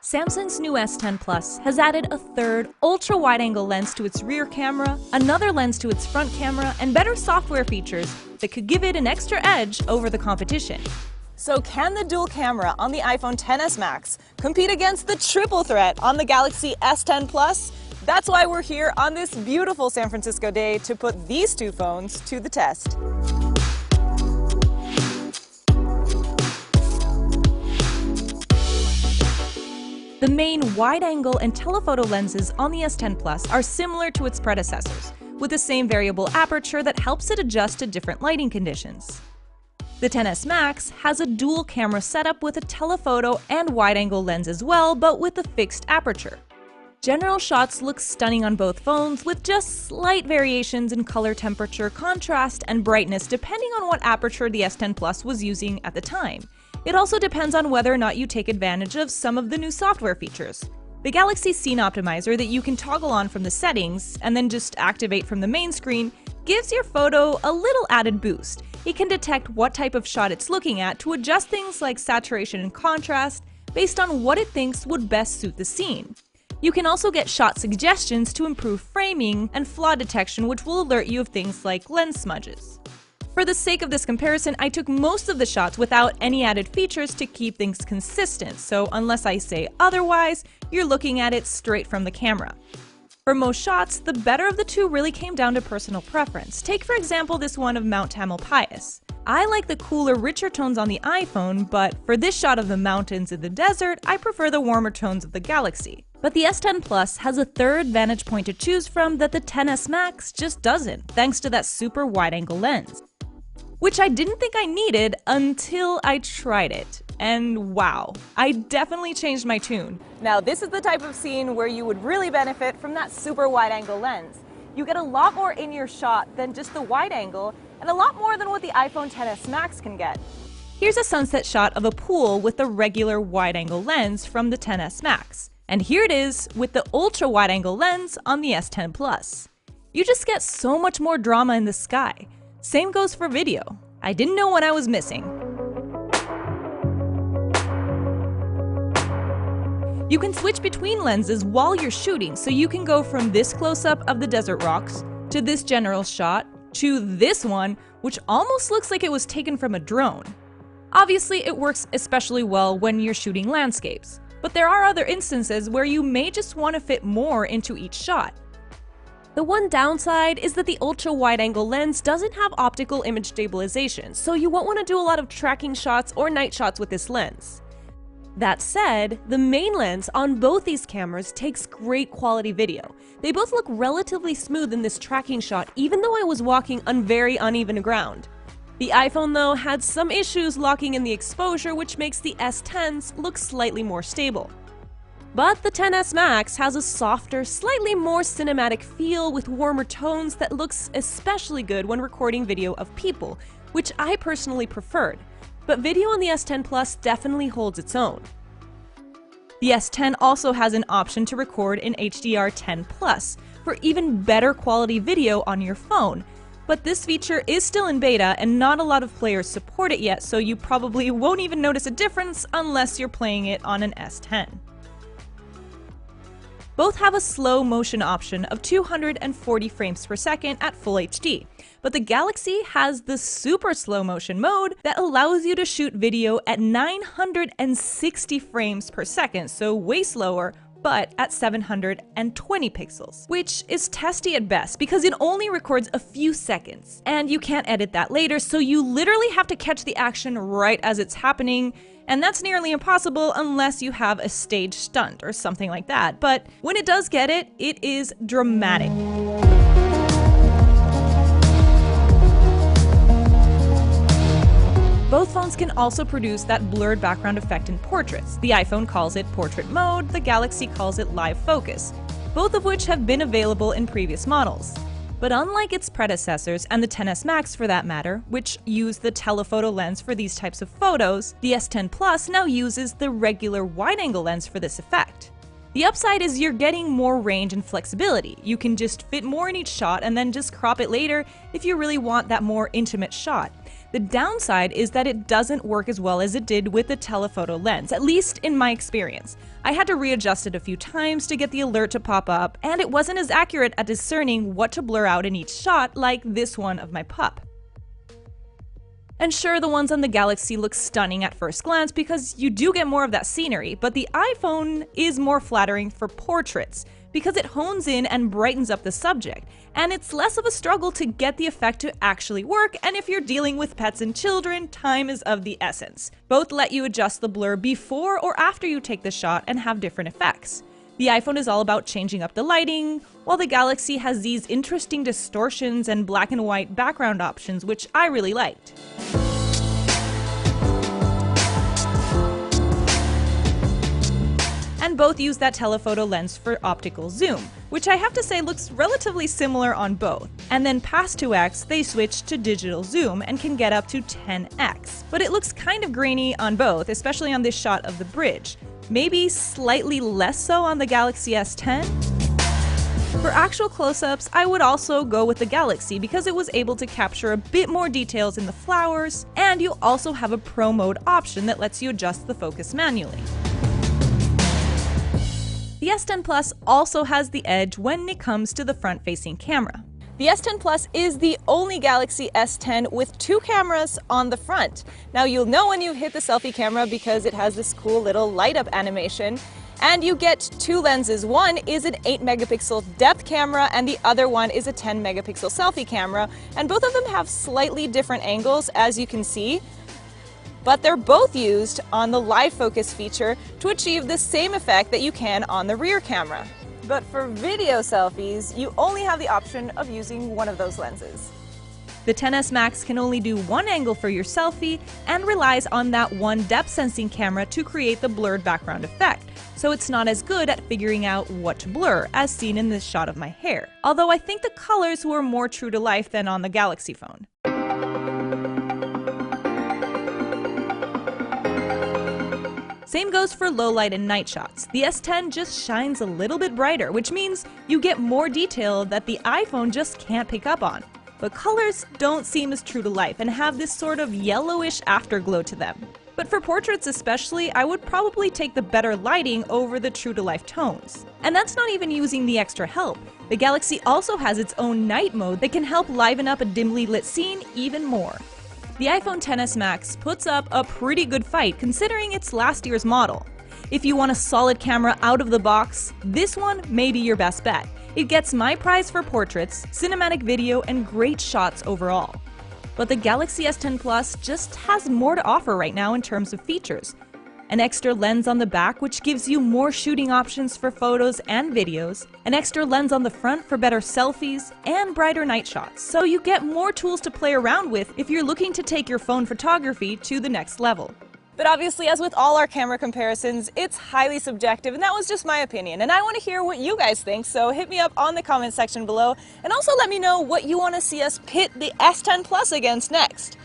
Samsung's new S10 Plus has added a third ultra-wide-angle lens to its rear camera, another lens to its front camera, and better software features that could give it an extra edge over the competition. So can the dual camera on the iPhone XS Max compete against the triple threat on the Galaxy S10 Plus? That's why we're here on this beautiful San Francisco day to put these two phones to the test. The main wide-angle and telephoto lenses on the S10 Plus are similar to its predecessors, with the same variable aperture that helps it adjust to different lighting conditions. The XS Max has a dual camera setup with a telephoto and wide-angle lens as well, but with a fixed aperture. General shots look stunning on both phones, with just slight variations in color temperature, contrast, and brightness depending on what aperture the S10 Plus was using at the time. It also depends on whether or not you take advantage of some of the new software features. The Galaxy Scene Optimizer that you can toggle on from the settings and then just activate from the main screen gives your photo a little added boost. It can detect what type of shot it's looking at to adjust things like saturation and contrast based on what it thinks would best suit the scene. You can also get shot suggestions to improve framing and flaw detection, which will alert you of things like lens smudges. For the sake of this comparison, I took most of the shots without any added features to keep things consistent, so unless I say otherwise, you're looking at it straight from the camera. For most shots, the better of the two really came down to personal preference. Take for example this one of Mount Tamalpais. I like the cooler, richer tones on the iPhone, but for this shot of the mountains in the desert, I prefer the warmer tones of the Galaxy. But the S10 Plus has a third vantage point to choose from that the XS Max just doesn't, thanks to that super wide-angle lens. Which I didn't think I needed until I tried it. And wow, I definitely changed my tune. Now this is the type of scene where you would really benefit from that super wide-angle lens. You get a lot more in your shot than just the wide angle, and a lot more than what the iPhone XS Max can get. Here's a sunset shot of a pool with the regular wide-angle lens from the XS Max. And here it is with the ultra wide-angle lens on the S10 Plus. You just get so much more drama in the sky. Same goes for video. I didn't know what I was missing. You can switch between lenses while you're shooting, so you can go from this close-up of the desert rocks to this general shot to this one, which almost looks like it was taken from a drone. Obviously, it works especially well when you're shooting landscapes, but there are other instances where you may just want to fit more into each shot. The one downside is that the ultra-wide-angle lens doesn't have optical image stabilization, so you won't want to do a lot of tracking shots or night shots with this lens. That said, the main lens on both these cameras takes great quality video. They both look relatively smooth in this tracking shot, even though I was walking on very uneven ground. The iPhone, though, had some issues locking in the exposure, which makes the S10s look slightly more stable. But the XS Max has a softer, slightly more cinematic feel with warmer tones that looks especially good when recording video of people, which I personally preferred. But video on the S10 Plus definitely holds its own. The S10 also has an option to record in HDR10+ for even better quality video on your phone. But this feature is still in beta and not a lot of players support it yet, so you probably won't even notice a difference unless you're playing it on an S10. Both have a slow motion option of 240 frames per second at Full HD, but the Galaxy has the super slow motion mode that allows you to shoot video at 960 frames per second, so way slower, but at 720 pixels, which is testy at best because it only records a few seconds, and you can't edit that later, so you literally have to catch the action right as it's happening, and that's nearly impossible unless you have a stage stunt or something like that. But when it does get it, it is dramatic. Both phones can also produce that blurred background effect in portraits. The iPhone calls it portrait mode, the Galaxy calls it live focus, both of which have been available in previous models. But unlike its predecessors, and the XS Max for that matter, which used the telephoto lens for these types of photos, the S10 Plus now uses the regular wide-angle lens for this effect. The upside is you're getting more range and flexibility. You can just fit more in each shot and then just crop it later if you really want that more intimate shot. The downside is that it doesn't work as well as it did with the telephoto lens, at least in my experience. I had to readjust it a few times to get the alert to pop up, and it wasn't as accurate at discerning what to blur out in each shot like this one of my pup. And sure, the ones on the Galaxy look stunning at first glance because you do get more of that scenery, but the iPhone is more flattering for portraits because it hones in and brightens up the subject, and it's less of a struggle to get the effect to actually work, and if you're dealing with pets and children, time is of the essence. Both let you adjust the blur before or after you take the shot and have different effects. The iPhone is all about changing up the lighting, while the Galaxy has these interesting distortions and black and white background options, which I really liked. And both use that telephoto lens for optical zoom, which I have to say looks relatively similar on both. And then past 2x, they switched to digital zoom and can get up to 10x. But it looks kind of grainy on both, especially on this shot of the bridge. Maybe slightly less so on the Galaxy S10? For actual close-ups, I would also go with the Galaxy because it was able to capture a bit more details in the flowers, and you also have a Pro Mode option that lets you adjust the focus manually. The S10 Plus also has the edge when it comes to the front-facing camera. The S10 Plus is the only Galaxy S10 with two cameras on the front. Now you'll know when you hit the selfie camera because it has this cool little light up animation. And you get two lenses. One is an 8 megapixel depth camera and the other one is a 10 megapixel selfie camera. And both of them have slightly different angles, as you can see. But they're both used on the live focus feature to achieve the same effect that you can on the rear camera. But for video selfies, you only have the option of using one of those lenses. The XS Max can only do one angle for your selfie and relies on that one depth sensing camera to create the blurred background effect, so it's not as good at figuring out what to blur, as seen in this shot of my hair. Although I think the colors were more true to life than on the Galaxy phone. Same goes for low light and night shots. The S10 just shines a little bit brighter, which means you get more detail that the iPhone just can't pick up on. But colors don't seem as true to life and have this sort of yellowish afterglow to them. But for portraits especially, I would probably take the better lighting over the true to life tones. And that's not even using the extra help. The Galaxy also has its own night mode that can help liven up a dimly lit scene even more. The iPhone XS Max puts up a pretty good fight considering it's last year's model. If you want a solid camera out of the box, this one may be your best bet. It gets my prize for portraits, cinematic video, and great shots overall. But the Galaxy S10 Plus just has more to offer right now in terms of features. An extra lens on the back which gives you more shooting options for photos and videos, an extra lens on the front for better selfies, and brighter night shots, so you get more tools to play around with if you're looking to take your phone photography to the next level. But obviously, as with all our camera comparisons, it's highly subjective, and that was just my opinion. And I want to hear what you guys think, so hit me up on the comment section below, and also let me know what you want to see us pit the S10 Plus against next.